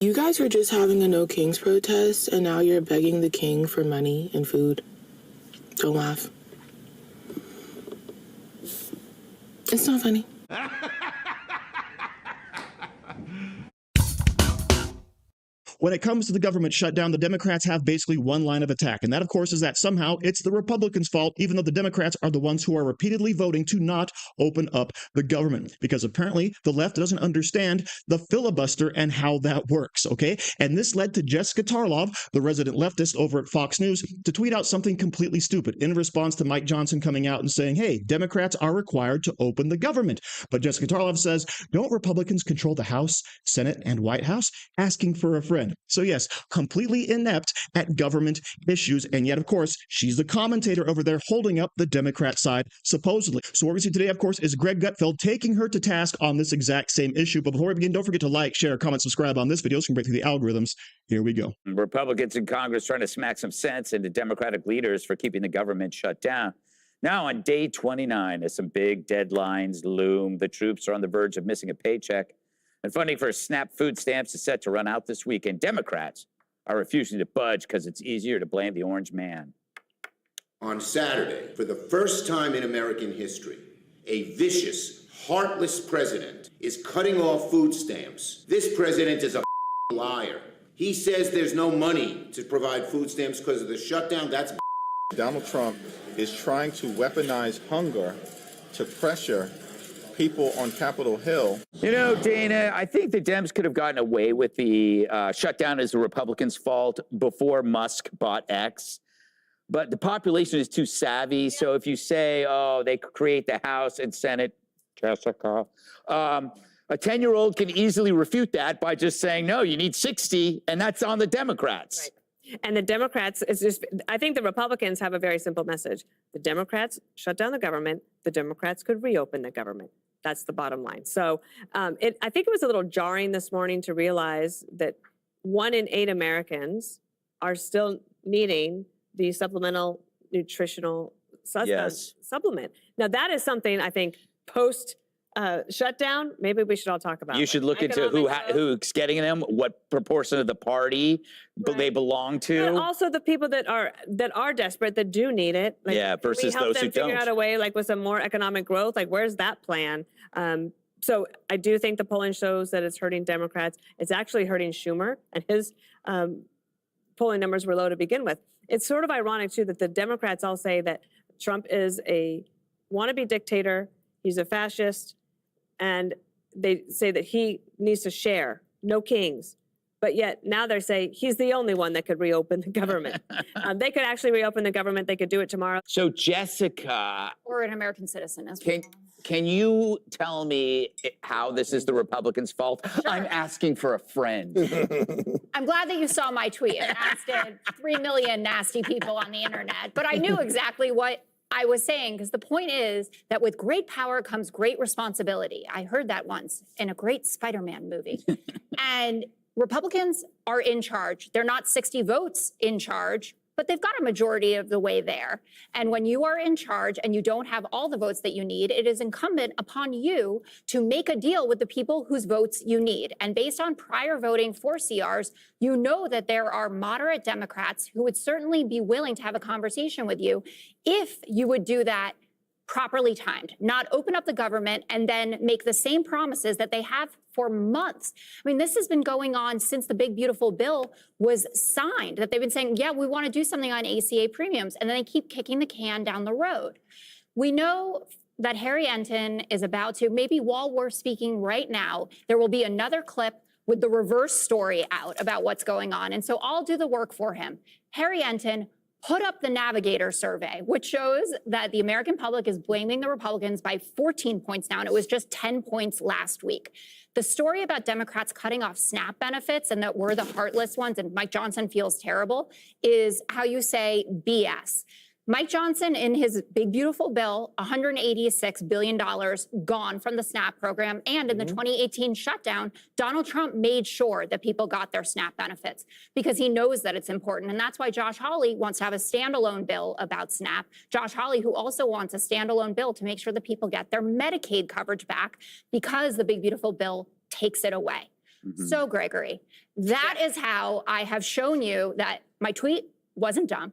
You guys were just having a No Kings protest, and now you're begging the king for money and food. Don't laugh. It's not funny. When it comes to the government shutdown, the Democrats have basically one line of attack. And that, of course, is that somehow it's the Republicans' fault, even though the Democrats are the ones who are repeatedly voting to not open up the government. Because apparently the left doesn't understand the filibuster and how that works, okay? And this led to Jessica Tarlov, the resident leftist over at Fox News, to tweet out something completely stupid in response to Mike Johnson coming out and saying, hey, Democrats are required to open the government. But Jessica Tarlov says, don't Republicans control the House, Senate, and White House? Asking for a friend. So yes, completely inept at government issues. And yet, of course, she's the commentator over there holding up the Democrat side, supposedly. So what we see today, of course, is Greg Gutfeld taking her to task on this exact same issue. But before we begin, don't forget to like, share, comment, subscribe on this video so we can break through the algorithms. Here we go. Republicans in Congress trying to smack some sense into Democratic leaders for keeping the government shut down. Now on day 29, as some big deadlines loom, the troops are on the verge of missing a paycheck. And funding for SNAP food stamps is set to run out this week. And Democrats are refusing to budge because it's easier to blame the orange man. On Saturday, for the first time in American history, a vicious, heartless president is cutting off food stamps. This president is a liar. He says there's no money to provide food stamps because of the shutdown. That's Donald Trump is trying to weaponize hunger to pressure people on Capitol Hill. You know, Dana, I think the Dems could have gotten away with the shutdown as the Republicans' fault before Musk bought X. But the population is too savvy. So if you say, oh, they create the House and Senate, Jessica, a 10-year-old can easily refute that by just saying, no, you need 60, and that's on the Democrats. Right. And the Democrats, I think the Republicans have a very simple message. The Democrats shut down the government. The Democrats could reopen the government. That's the bottom line. So I think it was a little jarring this morning to realize that 1 in 8 Americans are still needing the supplemental nutritional supplement. Now, that is something I think post shutdown, maybe we should all talk about. You should look into who's getting them, what proportion of the party they belong to. But also the people that are desperate, that do need it. Like, yeah, versus we help those who them figure don't. out a way, like with some more economic growth. Like, where's that plan? So I do think the polling shows that it's hurting Democrats. It's actually hurting Schumer, and his polling numbers were low to begin with. It's sort of ironic too that the Democrats all say that Trump is a wannabe dictator. He's a fascist. And they say that he needs to share, no kings. But yet now they're saying he's the only one that could reopen the government. They could actually reopen the government. They could do it tomorrow. So Jessica. Or an American citizen as well. Can you tell me how this is the Republicans' fault? Sure. I'm asking for a friend. I'm glad that you saw my tweet and asked 3 million nasty people on the internet. But I knew exactly what I was saying, because the point is that with great power comes great responsibility. I heard that once in a great Spider-Man movie. And Republicans are in charge. They're not 60 votes in charge, but they've got a majority of the way there. And when you are in charge and you don't have all the votes that you need, it is incumbent upon you to make a deal with the people whose votes you need. And based on prior voting for CRs, you know that there are moderate Democrats who would certainly be willing to have a conversation with you if you would do that properly timed, not open up the government and then make the same promises that they have for months. I mean, this has been going on since the big, beautiful bill was signed, that they've been saying, yeah, we want to do something on ACA premiums, and then they keep kicking the can down the road. We know that Harry Enton is about to, maybe while we're speaking right now, there will be another clip with the reverse story out about what's going on. And so I'll do the work for him. Harry Enton put up the Navigator survey, which shows that the American public is blaming the Republicans by 14 points now, and it was just 10 points last week. The story about Democrats cutting off SNAP benefits and that we're the heartless ones and Mike Johnson feels terrible is how you say BS. Mike Johnson, in his big, beautiful bill, $186 billion gone from the SNAP program. And in the 2018 shutdown, Donald Trump made sure that people got their SNAP benefits because he knows that it's important. And that's why Josh Hawley wants to have a standalone bill about SNAP. Josh Hawley, who also wants a standalone bill to make sure that people get their Medicaid coverage back because the big, beautiful bill takes it away. So, Gregory, that is how I have shown you that my tweet wasn't dumb,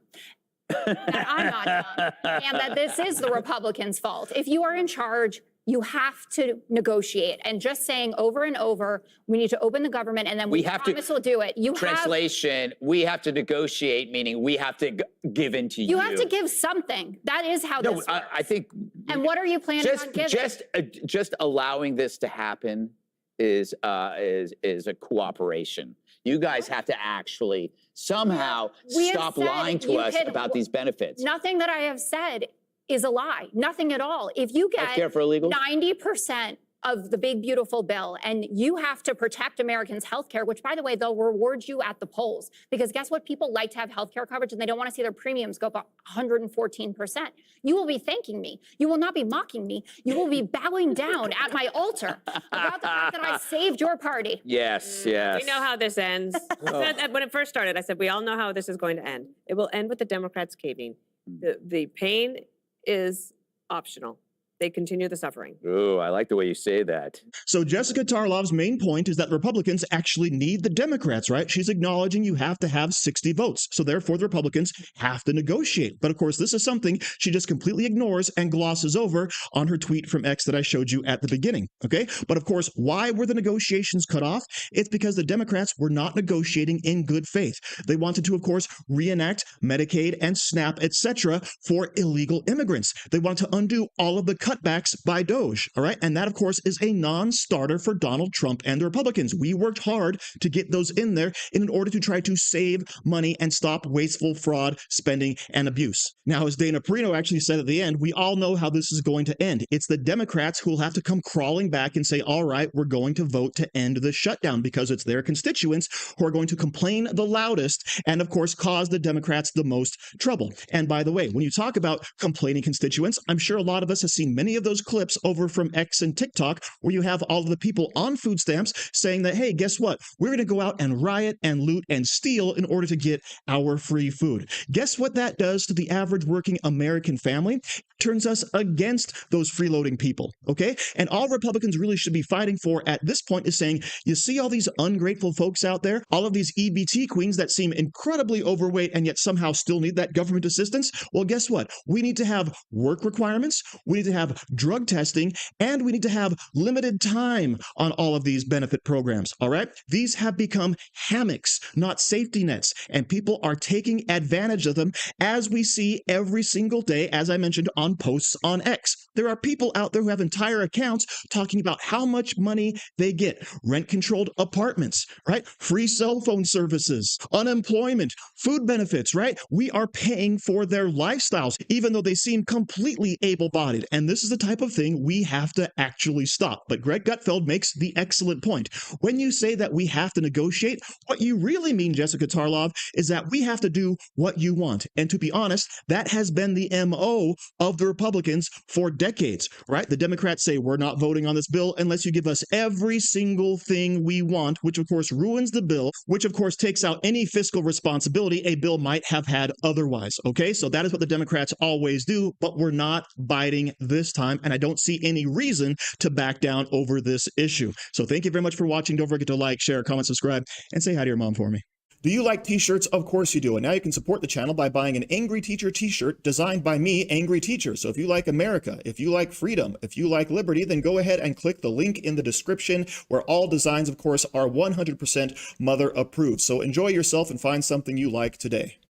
that I'm not dumb, and that this is the Republicans' fault. If you are in charge, you have to negotiate. And just saying over and over, we need to open the government and then we promise we'll do it. Translation, we have to negotiate, meaning we have to give in to you. You have to give something. That is how this works. I think. And what are you planning on giving? Just allowing this to happen is a cooperation. You guys have to actually somehow stop lying to us about these benefits. Nothing that I have said is a lie. Nothing at all. If you get 90% of the big, beautiful bill and you have to protect Americans' health care, which, by the way, they'll reward you at the polls. Because guess what? People like to have health care coverage and they don't want to see their premiums go up 114%. You will be thanking me. You will not be mocking me. You will be bowing down at my altar about the fact that I saved your party. Yes. We know how this ends. When it first started, I said, we all know how this is going to end. It will end with the Democrats caving. The pain is optional. They continue the suffering. Ooh, I like the way you say that. So Jessica Tarlov's main point is that Republicans actually need the Democrats, right? She's acknowledging you have to have 60 votes. So therefore, the Republicans have to negotiate. But of course, this is something she just completely ignores and glosses over on her tweet from X that I showed you at the beginning, okay? But of course, why were the negotiations cut off? It's because the Democrats were not negotiating in good faith. They wanted to, of course, reenact Medicaid and SNAP, etc., for illegal immigrants. They wanted to undo all of the cutbacks by Doge, all right? And that, of course, is a non-starter for Donald Trump and the Republicans. We worked hard to get those in there in order to try to save money and stop wasteful fraud, spending, and abuse. Now, as Dana Perino actually said at the end, we all know how this is going to end. It's the Democrats who will have to come crawling back and say, all right, we're going to vote to end the shutdown, because it's their constituents who are going to complain the loudest and, of course, cause the Democrats the most trouble. And by the way, when you talk about complaining constituents, I'm sure a lot of us have seen many of those clips over from X and TikTok where you have all of the people on food stamps saying that, hey, guess what? We're going to go out and riot and loot and steal in order to get our free food. Guess what that does to the average working American family? Turns us against those freeloading people, okay? And all Republicans really should be fighting for at this point is saying, you see all these ungrateful folks out there, all of these EBT queens that seem incredibly overweight and yet somehow still need that government assistance? Well, guess what? We need to have work requirements, we need to have drug testing, and we need to have limited time on all of these benefit programs, all right? These have become hammocks, not safety nets, and people are taking advantage of them, as we see every single day, as I mentioned, on posts on X. There are people out there who have entire accounts talking about how much money they get. Rent-controlled apartments, right? Free cell phone services, unemployment, food benefits, right? We are paying for their lifestyles, even though they seem completely able-bodied. And this is the type of thing we have to actually stop. But Greg Gutfeld makes the excellent point. When you say that we have to negotiate, what you really mean, Jessica Tarlov, is that we have to do what you want. And to be honest, that has been the MO of the Republicans for decades, right? The Democrats say we're not voting on this bill unless you give us every single thing we want, which of course ruins the bill, which of course takes out any fiscal responsibility a bill might have had otherwise, okay? So that is what the Democrats always do, but we're not biting this time, and I don't see any reason to back down over this issue. So thank you very much for watching. Don't forget to like, share, comment, subscribe, and say hi to your mom for me. Do you like t-shirts? Of course you do. And now you can support the channel by buying an Angry Teacher t-shirt designed by me, Angry Teacher. So if you like America, if you like freedom, if you like liberty, then go ahead and click the link in the description, where all designs, of course, are 100% mother approved. So enjoy yourself and find something you like today.